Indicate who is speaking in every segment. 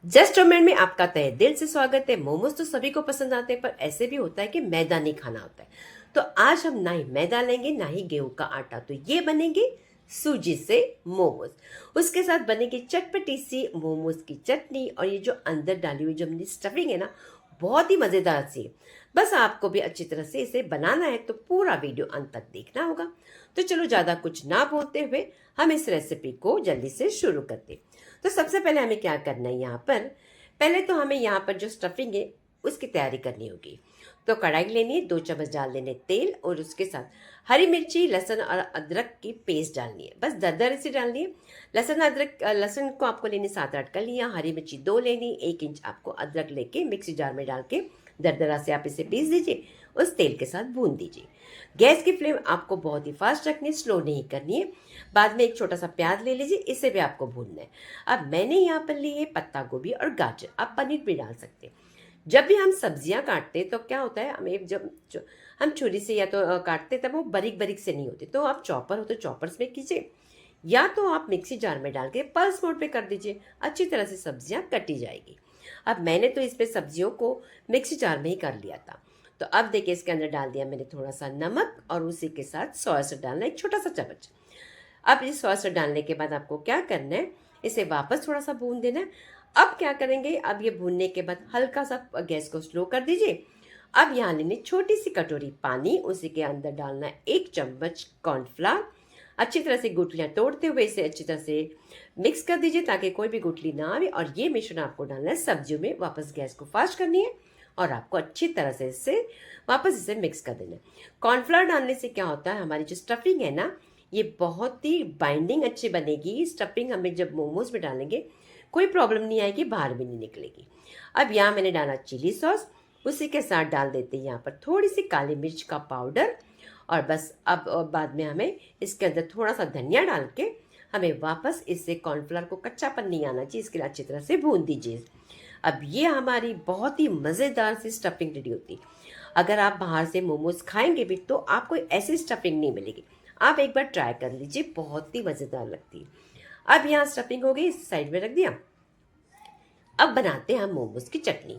Speaker 1: Just comment में आपका तहे दिल से स्वागत है। मोमोज तो सभी को पसंद आते हैं, पर ऐसे भी होता है कि मैदा नहीं खाना होता है। तो आज हम ना ही मैदा लेंगे ना ही गेहूं का आटा, तो ये बनेंगे सूजी से मोमोज। उसके साथ बनेगी चटपटी सी मोमोज की चटनी, और ये जो अंदर डाली हुई जो हमने स्टफिंग है ना, बहुत ही मज़ेदार सी है। बस आपको भी अच्छी तरह से इसे बनाना है, तो पूरा वीडियो अंत तक देखना होगा। तो चलो ज़्यादा कुछ ना बोलते हुए हम इस रेसिपी को जल्दी से शुरू करते हैं। तो सबसे पहले हमें क्या करना है, यहाँ पर पहले तो हमें यहाँ पर जो स्टफिंग है उसकी तैयारी करनी होगी। तो कढ़ाई लेनी है, 2 चम्मच डाल देने तेल, और उसके साथ हरी मिर्ची, लहसुन और अदरक की पेस्ट डालनी है। बस दरदरे से डालनी है। लहसुन को आपको लेनी 7-8 कर लिया, हरी मिर्ची 2 लेनी, 1 इंच आपको अदरक लेके मिक्सी जार में डाल के दरदरा से आप इसे पीस दीजिए, उस तेल के साथ भून दीजिए। गैस की फ्लेम आपको बहुत ही फास्ट रखनी है, स्लो नहीं करनी है। बाद में एक छोटा सा प्याज ले लीजिए, इसे भी आपको भूनना है। अब मैंने यहाँ पर ली है पत्ता गोभी और गाजर, आप पनीर भी डाल सकते हैं। जब भी हम सब्जियां काटते हैं तो क्या होता है, हमें हम छुरी से या तो काटते तब वो बारीक बारीक से नहीं होते, तो आप चॉपर हो तो चॉपर्स में कीजिए, या तो आप मिक्सी जार में डाल के पल्स मोड पे कर दीजिए। अच्छी तरह से सब्जियां कटी जाएगी। अब मैंने तो इसमें सब्जियों को मिक्सी जार में ही कर लिया था। तो अब देखिए, इसके अंदर डाल दिया मैंने थोड़ा सा नमक, और उसी के साथ सोया सॉस डालना है, एक छोटा सा चम्मच। अब इस सॉस डालने के बाद आपको क्या करना है, इसे वापस थोड़ा सा भून देना है। अब क्या करेंगे, अब ये भूनने के बाद हल्का सा गैस को स्लो कर दीजिए। अब यहाँ लेनी छोटी सी कटोरी पानी, उसी के अंदर डालना है 1 चम्मच कॉर्नफ्लावर। अच्छी तरह से गुठलियाँ तोड़ते हुए इसे अच्छी तरह से मिक्स कर दीजिए, ताकि कोई भी गुठली ना आवे। और ये मिश्रण आपको डालना है सब्जियों में। वापस गैस को फास्ट करनी है, और आपको अच्छी तरह से इसे मिक्स कर देना है। कॉर्नफ्लावर डालने से क्या होता है, हमारी जो स्टफिंग है ना, ये बहुत ही बाइंडिंग अच्छी बनेगी। स्टफिंग हमें जब मोमोज में डालेंगे कोई प्रॉब्लम नहीं आएगी, बाहर भी नहीं निकलेगी। अब यहाँ मैंने डाला चिली सॉस, उसी के साथ डाल देते हैं यहाँ पर थोड़ी सी काली मिर्च का पाउडर। और बस अब बाद में हमें इसके अंदर थोड़ा सा धनिया डाल के हमें वापस इससे कॉर्नफ्लावर को कच्चापन नहीं आना चाहिए, इसके लिए अच्छी तरह से भून दीजिए। अब ये हमारी बहुत ही मज़ेदार सी स्टफिंग रेडी होती है। अगर आप बाहर से मोमोज खाएंगे भी तो आपको ऐसी स्टफिंग नहीं मिलेगी। आप एक बार ट्राई कर लीजिए, बहुत ही मज़ेदार लगती है। अब यहाँ स्टफिंग हो गई, इस साइड में रख दिया। अब बनाते हैं हम मोमोज की चटनी।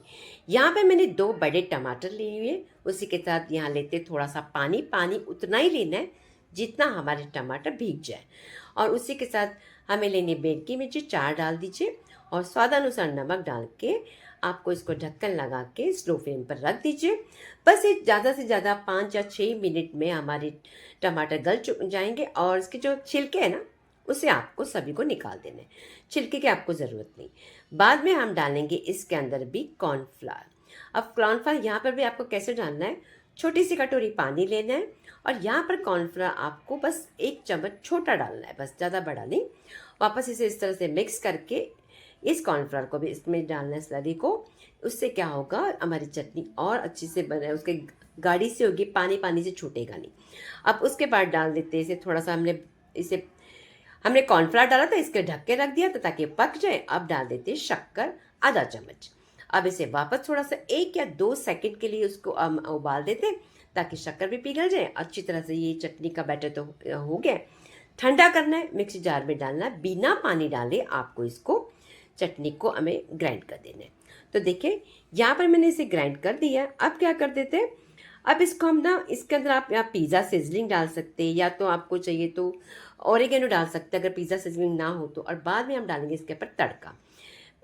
Speaker 1: यहाँ पे मैंने 2 बड़े टमाटर लिए हुए, उसी के साथ यहाँ लेते थोड़ा सा पानी। पानी उतना ही लेना है जितना हमारे टमाटर भीग जाए। और उसी के साथ हमें लेनी बेर की मिर्ची 4 डाल दीजिए, और स्वादानुसार नमक डाल के आपको इसको ढक्कन लगा के स्लो फ्लेम पर रख दीजिए। बस ये ज़्यादा से ज़्यादा 5 या 6 मिनट में हमारे टमाटर गल जाएंगे। और इसके जो छिलके हैं ना, उसे आपको सभी को निकाल देना है, छिलके की आपको ज़रूरत नहीं। बाद में हम डालेंगे इसके अंदर भी कॉर्नफ्लावर। अब कॉर्नफ्लावर यहाँ पर भी आपको कैसे डालना है, छोटी सी कटोरी पानी लेना है, और यहाँ पर कॉर्नफ्लावर आपको बस 1 चम्मच छोटा डालना है, बस ज़्यादा बड़ा नहीं। वापस इसे इस तरह से मिक्स करके इस कॉर्नफ्लावर को भी इसमें डालना है, स्लरी को। उससे क्या होगा, हमारी चटनी और अच्छी से बने, उसके गाढ़ी से होगी, पानी पानी से छूटेगा नहीं। अब उसके बाद डाल देते हैं इसे थोड़ा सा, हमने कॉर्नफ्लावर डाला था, इसके ढक के रख दिया था ताकि पक जाए। अब डाल देते हैं शक्कर, आधा चम्मच। अब इसे वापस थोड़ा सा 1 या 2 सेकंड के लिए उसको उबाल देते हैं, ताकि शक्कर भी पिघल जाए अच्छी तरह से। ये चटनी का बैटर तो हो गया। ठंडा करना है, मिक्सी जार में डालना है, बिना पानी डाले आपको इसको चटनी को हमें ग्राइंड कर देना है। तो देखिए, यहाँ पर मैंने इसे ग्राइंड कर दिया। अब क्या कर देते हैं, अब इसको हम ना, इसके अंदर आप या पिज़्ज़ा सीजनिंग डाल सकते हैं, या तो आपको चाहिए तो ऑरिगेनो डाल सकते हैं अगर पिज़्ज़ा सीजनिंग ना हो तो। और बाद में हम डालेंगे इसके ऊपर तड़का।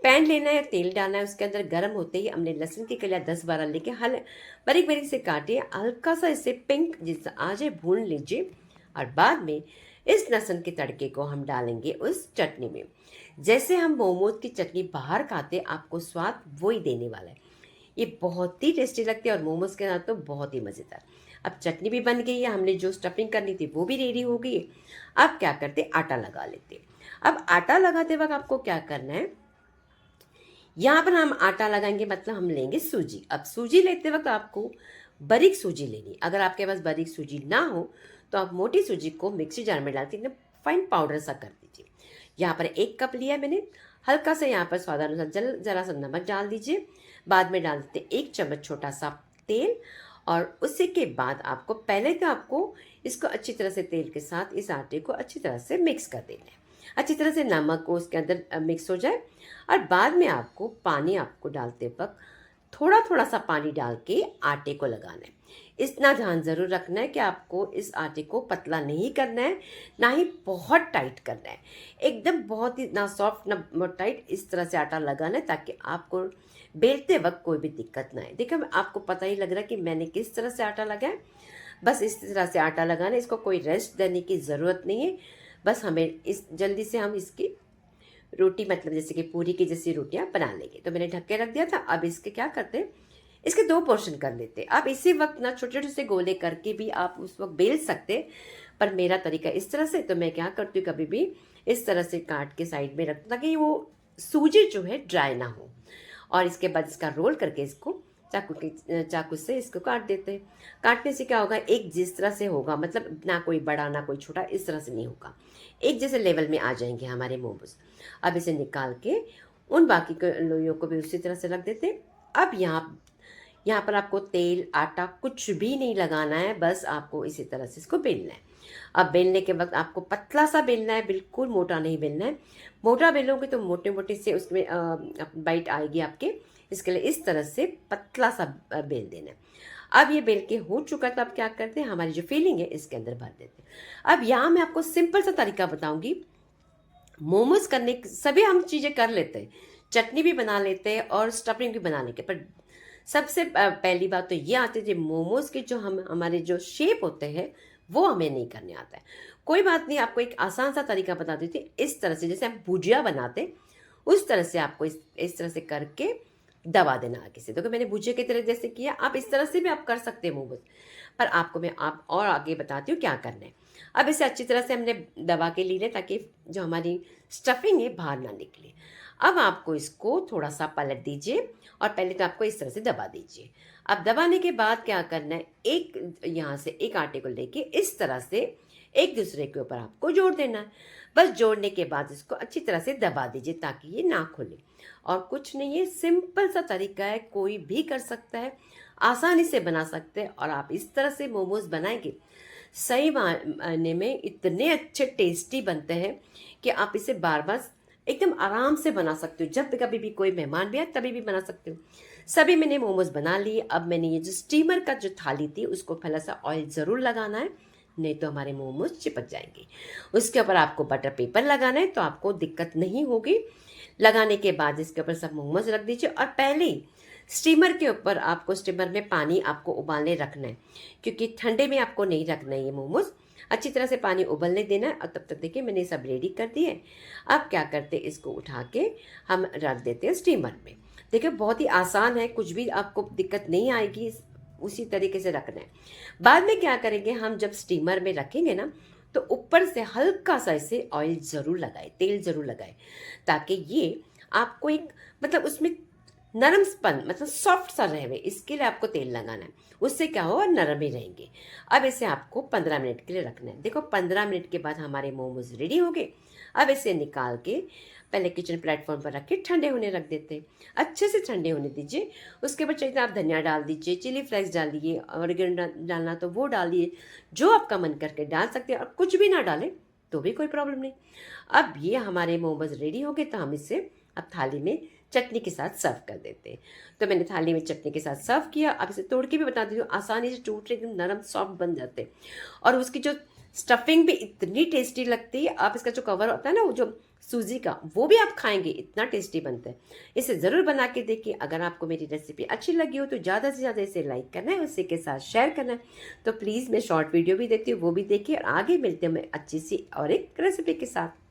Speaker 1: पैन लेना है, तेल डालना है, उसके अंदर गर्म होते ही हमने लहसुन की कलियाँ 10-12 लेके बारीक बारीक से काटिए, हल्का सा इसे पिंक जिससे आ जाए भून लीजिए। और बाद में इस लहसुन के तड़के को हम डालेंगे उस चटनी में। जैसे हम मोमोज की चटनी बाहर खाते, आपको स्वाद वही देने वाला है। ये बहुत ही टेस्टी लगती है, और मोमोज के साथ तो बहुत ही मज़ेदार। अब चटनी भी बन गई है, हमने जो स्टफिंग करनी थी वो भी रेडी हो गई है। अब क्या करते, आटा लगा लेते। अब आटा लगाते वक्त आपको क्या करना है, यहाँ पर हम आटा लगाएंगे, मतलब हम लेंगे सूजी। अब सूजी लेते वक्त आपको बारीक सूजी लेनी। अगर आपके पास बारीक सूजी ना हो तो आप मोटी सूजी को मिक्सी जार में डाल के एकदम फाइन पाउडर सा कर दीजिए। यहाँ पर 1 कप लिया मैंने। हल्का सा यहाँ पर स्वादानुसार जरा सा नमक डाल दीजिए। बाद में डाल देते 1 चम्मच छोटा सा तेल। और उसी के बाद आपको इसको अच्छी तरह से तेल के साथ इस आटे को अच्छी तरह से मिक्स कर देना है। अच्छी तरह से नमक को उसके अंदर मिक्स हो जाए। और बाद में आपको पानी आपको डालते वक्त थोड़ा थोड़ा सा पानी डाल के आटे को लगाना है। इतना ध्यान ज़रूर रखना है कि आपको इस आटे को पतला नहीं करना है, ना ही बहुत टाइट करना है। एकदम बहुत ही ना सॉफ्ट ना बहुत टाइट, इस तरह से आटा लगाना है ताकि आपको बेलते वक्त कोई भी दिक्कत ना आए। देखो आपको पता ही लग रहा है कि मैंने किस तरह से आटा लगाया। बस इस तरह से आटा लगाना है, इसको कोई रेस्ट देने की ज़रूरत नहीं है। बस हमें इस जल्दी से हम इसकी रोटी, मतलब जैसे कि पूरी की जैसी रोटियां बना लेंगे। तो मैंने ढक के रख दिया था। अब इसके क्या करते हैं, इसके दो पोर्शन कर लेते हैं। आप इसी वक्त ना छोटे छोटे से गोले करके भी आप उस वक्त बेल सकते, पर मेरा तरीका इस तरह से, तो मैं क्या करती हूँ कभी भी इस तरह से काट के साइड में रखता ताकि वो सूजी जो है ड्राई ना हो। और इसके बाद इसका रोल करके इसको चाकू से इसको काट देते हैं। काटने से क्या होगा, एक जिस तरह से होगा, मतलब ना कोई बड़ा ना कोई छोटा, इस तरह से नहीं होगा, एक जैसे लेवल में आ जाएंगे हमारे मोमोज। अब इसे निकाल के उन बाकी के लोइयों को भी उसी तरह से रख देते हैं। अब यहाँ पर आपको तेल आटा कुछ भी नहीं लगाना है, बस आपको इसी तरह से इसको बेलना है। अब बेलने के वक्त आपको पतला सा बेलना है, बिल्कुल मोटा नहीं बेलना है। मोटा बेलोगे तो मोटे मोटे से उसमें बाइट आएगी आपके। इसके लिए इस तरह से पतला सा बेल देना है। अब ये बेल के हो चुका, तो अब क्या करते हैं, हमारी जो फिलिंग है इसके अंदर भर देते हैं। अब यहाँ मैं आपको सिंपल सा तरीका बताऊंगी। मोमोज करने सभी हम चीज़ें कर लेते हैं, चटनी भी बना लेते हैं और स्टफिंग भी बना लेते हैं, पर सबसे पहली बात तो ये आती है कि मोमोज के जो हमारे जो शेप होते हैं वो हमें नहीं करने आता है। कोई बात नहीं, आपको एक आसान सा तरीका बता देती हूँ। इस तरह से जैसे हम भुजिया बनाते उस तरह से आपको इस तरह से करके दबा देना आगे से। देखो मैंने भुजिया की तरह जैसे किया, आप इस तरह से भी आप कर सकते हैं मोमोज, पर आपको मैं आप और आगे बताती हूँ क्या करना है। अब इसे अच्छी तरह से हमने दबा के ली ले ताकि जो हमारी स्टफिंग है बाहर ना निकले। अब आपको इसको थोड़ा सा पलट दीजिए और पहले तो आपको इस तरह से दबा दीजिए। अब दबाने के बाद क्या करना है, एक यहाँ से एक आटे को लेके इस तरह से एक दूसरे के ऊपर आपको जोड़ देना है। बस जोड़ने के बाद इसको अच्छी तरह से दबा दीजिए ताकि ये ना खुले। और कुछ नहीं है, सिंपल सा तरीका है, कोई भी कर सकता है, आसानी से बना सकते हैं। और आप इस तरह से मोमोज बनाएंगे, सही मायने में इतने अच्छे टेस्टी बनते हैं कि आप इसे बार बार एकदम आराम से बना सकते हो। जब कभी भी कोई मेहमान भी आए तभी भी बना सकते हो। सभी मैंने मोमोज बना लिए। अब मैंने ये जो स्टीमर का जो थाली थी उसको पहला सा ऑयल ज़रूर लगाना है, नहीं तो हमारे मोमोज चिपक जाएंगे। उसके ऊपर आपको बटर पेपर लगाना है तो आपको दिक्कत नहीं होगी। लगाने के बाद इसके ऊपर सब मोमोज रख दीजिए और पहले ही स्टीमर के ऊपर आपको स्टीमर में पानी आपको उबालने रखना है, क्योंकि ठंडे में आपको नहीं रखना है ये मोमोज। अच्छी तरह से पानी उबलने देना है। और तब तक देखिए मैंने सब रेडी कर दिए। अब क्या करते हैं, इसको उठा के हम रख देते हैं स्टीमर में। देखिए बहुत ही आसान है, कुछ भी आपको दिक्कत नहीं आएगी, उसी तरीके से रखना है। बाद में क्या करेंगे, हम जब स्टीमर में रखेंगे ना तो ऊपर से हल्का सा इसे ऑयल ज़रूर लगाए, तेल ज़रूर लगाए, ताकि ये आपको एक मतलब उसमें नरम स्पन मतलब सॉफ्ट सा रहे। इसके लिए आपको तेल लगाना है, उससे क्या होगा, नरम ही रहेंगे। अब इसे आपको 15 मिनट के लिए रखना है। देखो 15 मिनट के बाद हमारे मोमोज रेडी हो गए। अब इसे निकाल के पहले किचन प्लेटफॉर्म पर रख के ठंडे होने रख देते हैं। अच्छे से ठंडे होने दीजिए। उसके बाद चाहिए तो आप धनिया डाल दीजिए, चिली फ्लेक्स डालिए, ऑरिगेनो डालना तो वो डालिए, जो आपका मन करके डाल सकते हैं। और कुछ भी ना डालें तो भी कोई प्रॉब्लम नहीं। अब ये हमारे मोमोज रेडी हो गए, तो हम इसे अब थाली में चटनी के साथ सर्व कर देते हैं। तो मैंने थाली में चटनी के साथ सर्व किया। अब इसे तोड़ के भी बता देती हूँ, आसानी से टूट एकदम नरम सॉफ्ट बन जाते हैं। और उसकी जो स्टफिंग भी इतनी टेस्टी लगती है। आप इसका जो कवर होता है ना, वो जो सूजी का, वो भी आप खाएंगे, इतना टेस्टी बनता है। इसे ज़रूर बना के देखिए। अगर आपको मेरी रेसिपी अच्छी लगी हो तो ज़्यादा से ज़्यादा इसे लाइक करना है, उसी के साथ शेयर करना है। तो प्लीज़ मैं शॉर्ट वीडियो भी देती हूँ, वो भी देखिए। और आगे मिलते हैं मैं अच्छी सी और एक रेसिपी के साथ।